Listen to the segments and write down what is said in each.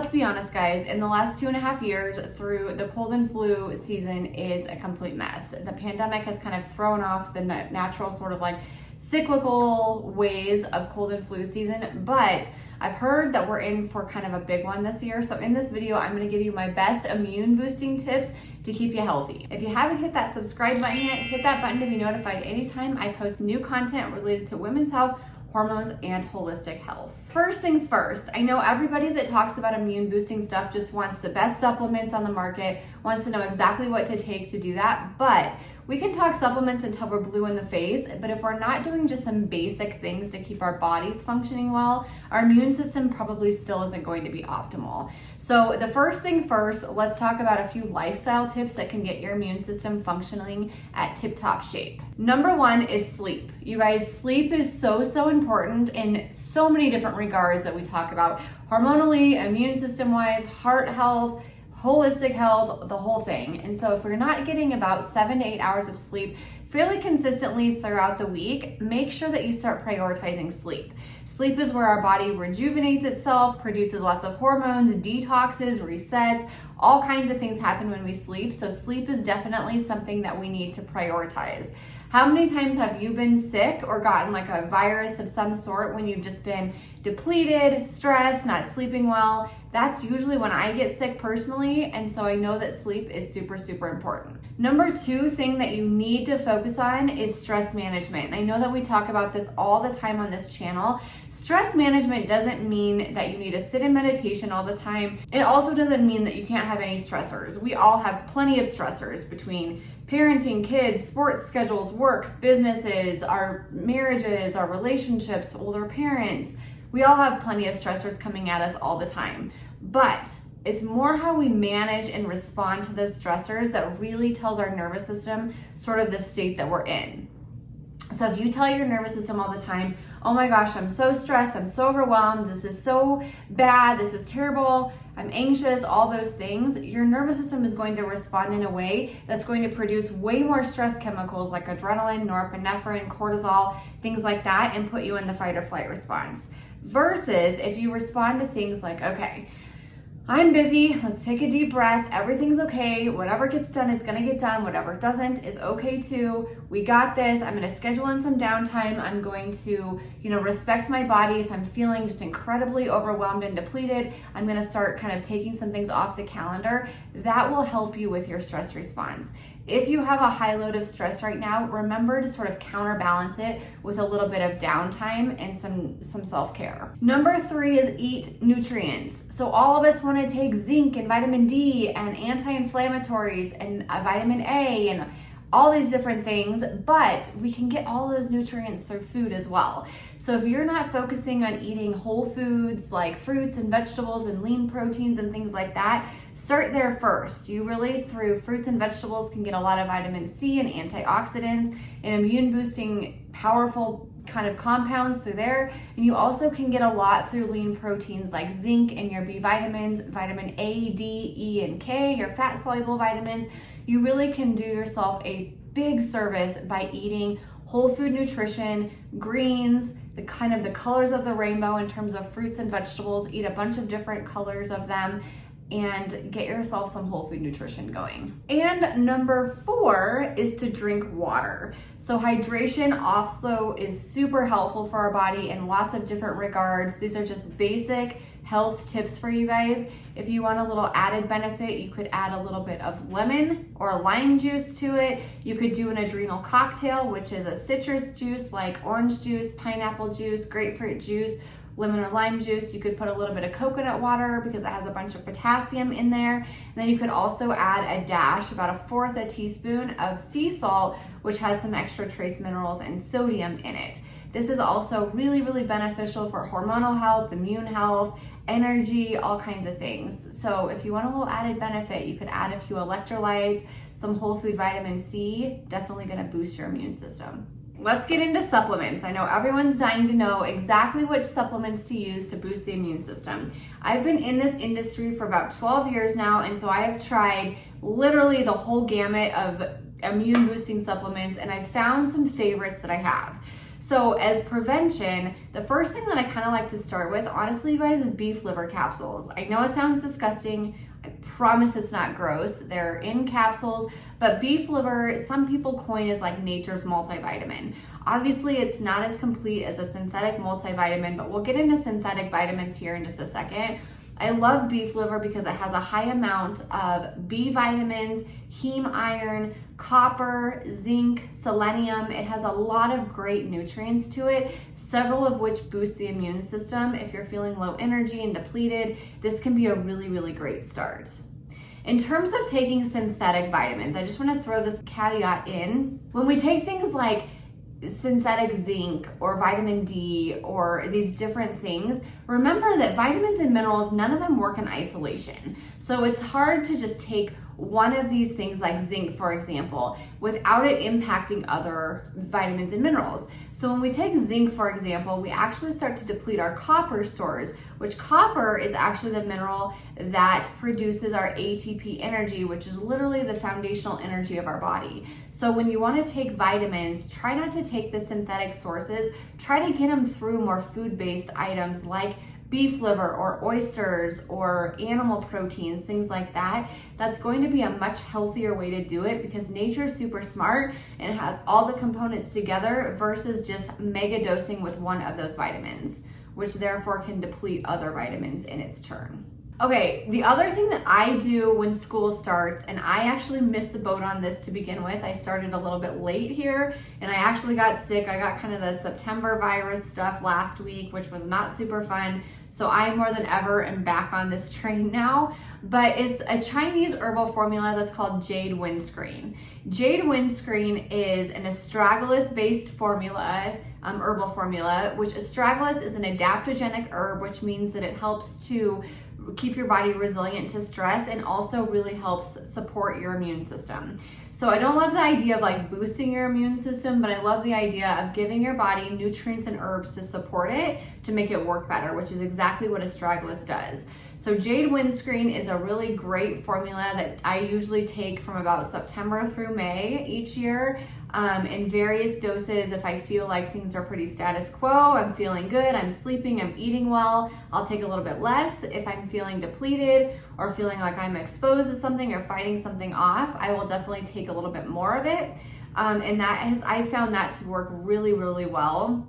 let's be honest, guys, in the last 2.5 years through the cold and flu season is a complete mess. The pandemic has kind of thrown off the natural sort of like cyclical ways of cold and flu season, but I've heard that we're in for kind of a big one this year. So in this video, I'm gonna give you my best immune boosting tips to keep you healthy. If you haven't hit that subscribe button yet, hit that button to be notified anytime I post new content related to women's health, hormones, and holistic health. First things first, I know everybody that talks about immune boosting stuff just wants the best supplements on the market, wants to know exactly what to take to do that, but we can talk supplements until we're blue in the face, but if we're not doing just some basic things to keep our bodies functioning well, our immune system probably still isn't going to be optimal. So the first thing first, let's talk about a few lifestyle tips that can get your immune system functioning at tip-top shape. Number one is sleep. You guys, sleep is so important in so many different regards that we talk about, hormonally, immune system-wise, heart health, holistic health, the whole thing. And so if we're not getting about 7 to 8 hours of sleep fairly consistently throughout the week, make sure that you start prioritizing sleep. Sleep is where our body rejuvenates itself, produces lots of hormones, detoxes, resets, all kinds of things happen when we sleep. So sleep is definitely something that we need to prioritize. How many times have you been sick or gotten like a virus of some sort when you've just been depleted, stressed, not sleeping well? That's usually when I get sick personally, and so I know that sleep is super important. Number two thing that you need to focus on is stress management. And I know that we talk about this all the time on this channel. Stress management doesn't mean that you need to sit in meditation all the time. It also doesn't mean that you can't have any stressors. We all have plenty of stressors between parenting, kids, sports schedules, work, businesses, our marriages, our relationships, older parents. We all have plenty of stressors coming at us all the time, but it's more how we manage and respond to those stressors that really tells our nervous system sort of the state that we're in. So if you tell your nervous system all the time, oh my gosh, I'm so stressed, I'm so overwhelmed, this is so bad, this is terrible, I'm anxious, all those things, your nervous system is going to respond in a way that's going to produce way more stress chemicals like adrenaline, norepinephrine, cortisol, things like that, and put you in the fight or flight response. Versus if you respond to things like, okay, I'm busy, let's take a deep breath, everything's okay, whatever gets done is gonna get done, whatever doesn't is okay too, we got this, I'm gonna schedule in some downtime, I'm going to, respect my body. If I'm feeling just incredibly overwhelmed and depleted, I'm gonna start kind of taking some things off the calendar. That will help you with your stress response. If you have a high load of stress right now, remember to sort of counterbalance it with a little bit of downtime and some self-care. Number three is eat nutrients. So all of us want to take zinc and vitamin D and anti-inflammatories and vitamin A and all these different things, but we can get all those nutrients through food as well. So if you're not focusing on eating whole foods like fruits and vegetables and lean proteins and things like that, start there first. You really, through fruits and vegetables, can get a lot of vitamin C and antioxidants and immune boosting, powerful kind of compounds through there. And you also can get a lot through lean proteins like zinc and your B vitamins, vitamin A, D, E, and K, your fat soluble vitamins. You really can do yourself a big service by eating whole food nutrition, greens, the colors of the rainbow in terms of fruits and vegetables. Eat a bunch of different colors of them and get yourself some whole food nutrition going. And number four is to drink water. So hydration also is super helpful for our body in lots of different regards. These are just basic health tips for you guys. If you want a little added benefit, you could add a little bit of lemon or lime juice to it. You could do an adrenal cocktail, which is a citrus juice like orange juice, pineapple juice, grapefruit juice, lemon or lime juice. You could put a little bit of coconut water because it has a bunch of potassium in there. And then you could also add a dash, about 1/4 teaspoon of sea salt, which has some extra trace minerals and sodium in it. This is also really beneficial for hormonal health, immune health, energy, all kinds of things. So if you want a little added benefit, you could add a few electrolytes, some whole food vitamin C, definitely gonna boost your immune system. Let's get into supplements. I know everyone's dying to know exactly which supplements to use to boost the immune system. I've been in this industry for about 12 years now, and so I have tried literally the whole gamut of immune boosting supplements, and I've found some favorites that I have. So as prevention, the first thing that I kind of like to start with, honestly, you guys, is beef liver capsules. I know it sounds disgusting. I promise it's not gross. They're in capsules, but beef liver, some people coin as like nature's multivitamin. Obviously, it's not as complete as a synthetic multivitamin, but we'll get into synthetic vitamins here in just a second. I love beef liver because it has a high amount of B vitamins, heme iron, copper, zinc, selenium. It has a lot of great nutrients to it, several of which boost the immune system. If you're feeling low energy and depleted, this can be a really, really great start. In terms of taking synthetic vitamins, I just want to throw this caveat in. When we take things like synthetic zinc or vitamin D or these different things, remember that vitamins and minerals, none of them work in isolation. So it's hard to just take one of these things like zinc, for example, without it impacting other vitamins and minerals. So when we take zinc, for example, we actually start to deplete our copper stores, which copper is actually the mineral that produces our ATP energy, which is literally the foundational energy of our body. So when you want to take vitamins, try not to take the synthetic sources, try to get them through more food-based items like beef liver or oysters or animal proteins, things like that. That's going to be a much healthier way to do it because nature is super smart and it has all the components together versus just mega dosing with one of those vitamins, which therefore can deplete other vitamins in its turn. Okay, the other thing that I do when school starts, and I actually missed the boat on this to begin with. I started a little bit late here and I actually got sick. I got kind of the September virus stuff last week, which was not super fun. So I more than ever am back on this train now, but it's a Chinese herbal formula that's called Jade Windscreen. Jade Windscreen is an astragalus-based formula, herbal formula, which astragalus is an adaptogenic herb, which means that it helps to keep your body resilient to stress and also really helps support your immune system. So I don't love the idea of like boosting your immune system, but I love the idea of giving your body nutrients and herbs to support it to make it work better, which is exactly what astragalus does. So Jade Windscreen is a really great formula that I usually take from about September through May each year in various doses. If I feel like things are pretty status quo, I'm feeling good, I'm sleeping, I'm eating well, I'll take a little bit less. If I'm feeling depleted or feeling like I'm exposed to something or fighting something off, I will definitely take a little bit more of it. And I found that to work really, really well.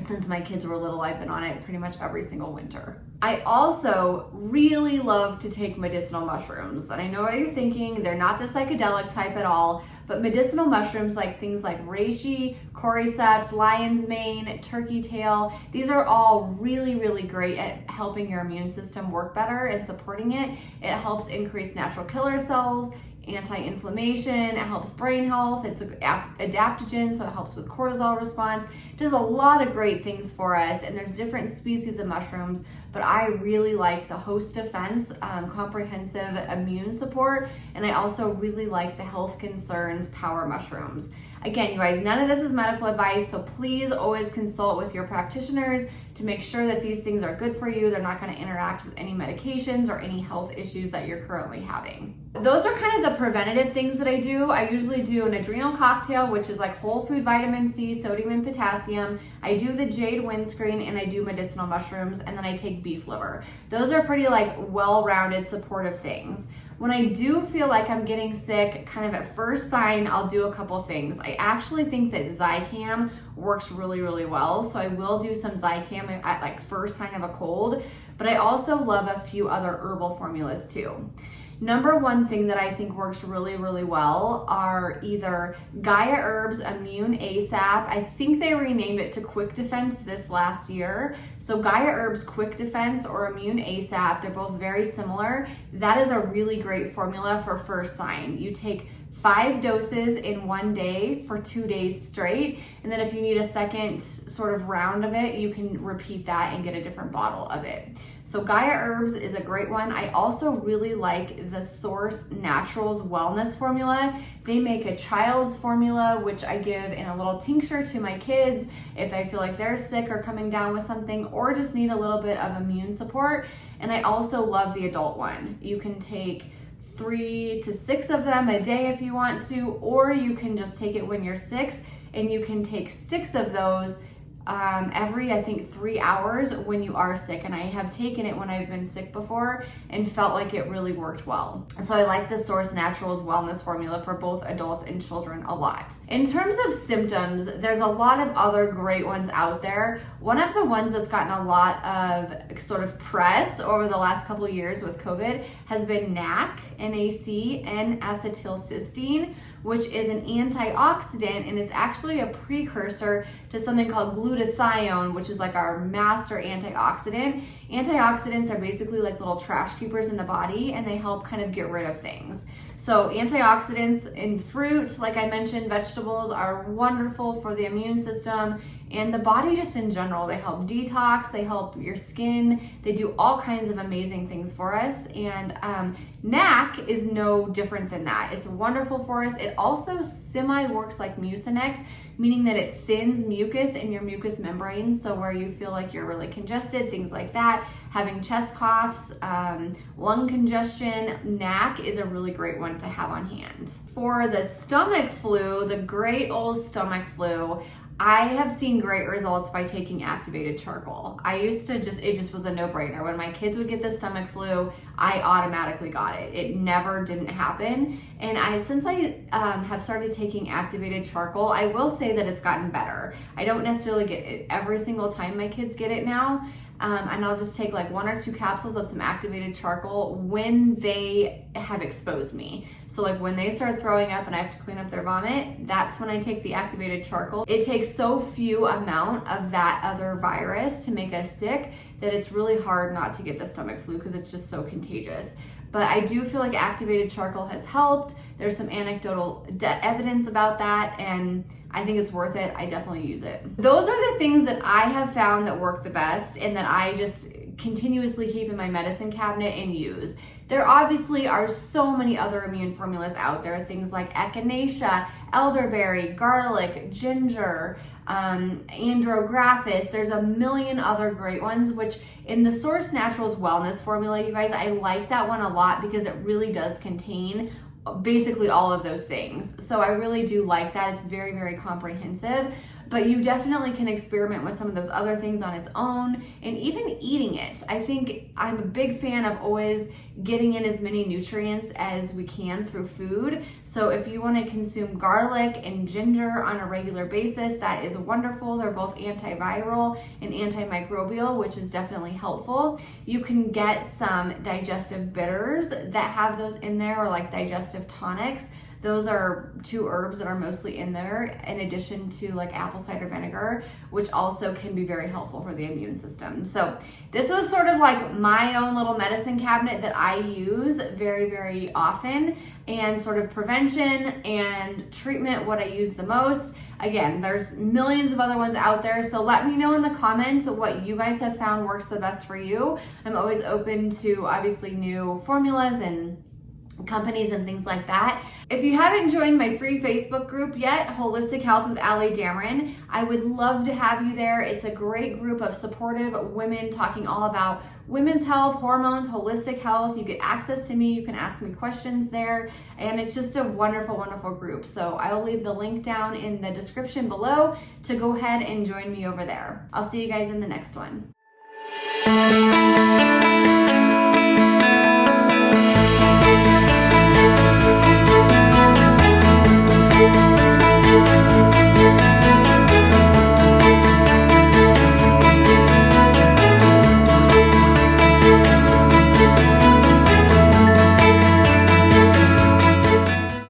Since my kids were little, I've been on it pretty much every single winter. I also really love to take medicinal mushrooms. And I know what you're thinking, they're not the psychedelic type at all, but medicinal mushrooms like things like reishi, cordyceps, lion's mane, turkey tail, these are all really, really great at helping your immune system work better and supporting it. It helps increase natural killer cells, anti-inflammation, it helps brain health, it's an adaptogen, so it helps with cortisol response. It does a lot of great things for us, and there's different species of mushrooms, but I really like the host defense, comprehensive immune support, and I also really like the health concerns power mushrooms. Again, you guys, none of this is medical advice, so please always consult with your practitioners to make sure that these things are good for you. They're not going to interact with any medications or any health issues that you're currently having. Those are kind of the preventative things that I do. I usually do an adrenal cocktail, which is like whole food vitamin C, sodium and potassium. I do the Jade Windscreen, and I do medicinal mushrooms, and then I take beef liver. Those are pretty like well-rounded supportive things. When I do feel like I'm getting sick, kind of at first sign, I'll do a couple things. I actually think that Zicam works really, really well. So I will do some Zicam at like first sign of a cold, but I also love a few other herbal formulas too. Number one thing that I think works really, really well are either Gaia Herbs Immune ASAP. I think they renamed it to Quick Defense this last year. So Gaia Herbs Quick Defense or Immune ASAP, they're both very similar. That is a really great formula for first sign. You take 5 doses in one day for 2 days straight. And then if you need a second sort of round of it, you can repeat that and get a different bottle of it. So Gaia Herbs is a great one. I also really like the Source Naturals Wellness formula. They make a child's formula, which I give in a little tincture to my kids if I feel like they're sick or coming down with something or just need a little bit of immune support. And I also love the adult one. You can take 3 to 6 of them a day if you want to, or you can just take it when you're 6. and you can take 6 of those every, I think, 3 hours when you are sick. And I have taken it when I've been sick before and felt like it really worked well. So I like the Source Naturals wellness formula for both adults and children a lot. In terms of symptoms, there's a lot of other great ones out there. One of the ones that's gotten a lot of sort of press over the last couple of years with COVID has been NAC, NAC, N-acetylcysteine, which is an antioxidant, and it's actually a precursor to something called glutathione, which is like our master antioxidant. Antioxidants are basically like little trash keepers in the body, and they help kind of get rid of things. So antioxidants in fruit, like I mentioned, vegetables are wonderful for the immune system and the body just in general. They help detox, they help your skin, they do all kinds of amazing things for us. And NAC is no different than that. It's wonderful for us. It also works like Mucinex, meaning that it thins mucus in your mucous membranes. So where you feel like you're really congested, things like that, having chest coughs, lung congestion, NAC is a really great one to have on hand. For the stomach flu, the great old stomach flu, I have seen great results by taking activated charcoal. I used to it just was a no-brainer. When my kids would get the stomach flu, I automatically got it. It never didn't happen. And since I have started taking activated charcoal, I will say that it's gotten better. I don't necessarily get it every single time my kids get it now. And I'll just take like 1 or 2 capsules of some activated charcoal when they have exposed me. So like when they start throwing up and I have to clean up their vomit, that's when I take the activated charcoal. It takes so few amount of that other virus to make us sick that it's really hard not to get the stomach flu because it's just so contagious. But I do feel like activated charcoal has helped. There's some anecdotal evidence about that, and I think it's worth it. I definitely use it. Those are the things that I have found that work the best and that I just continuously keep in my medicine cabinet and use. There obviously are so many other immune formulas out there, things like echinacea, elderberry, garlic, ginger, andrographis. There's a million other great ones, which in the Source Naturals wellness formula, you guys, I like that one a lot because it really does contain basically all of those things. So I really do like that. It's very, very comprehensive, but you definitely can experiment with some of those other things on its own and even eating it. I think I'm a big fan of always getting in as many nutrients as we can through food. So if you want to consume garlic and ginger on a regular basis, that is wonderful. They're both antiviral and antimicrobial, which is definitely helpful. You can get some digestive bitters that have those in there, or like digestive tonics. Those are 2 herbs that are mostly in there, in addition to like apple cider vinegar, which also can be very helpful for the immune system. So this was sort of like my own little medicine cabinet that I use very, very often, and sort of prevention and treatment, what I use the most. Again, there's millions of other ones out there, so let me know in the comments what you guys have found works the best for you. I'm always open to obviously new formulas and companies and things like that. If you haven't joined my free Facebook group yet, Holistic Health with Damron, I would love to have you there. It's a great group of supportive women talking all about women's health, hormones, holistic health. You get access to me, you can ask me questions there, and it's just a wonderful, wonderful group. So I'll leave the link down in the description below to go ahead and join me over there. I'll see you guys in the next one.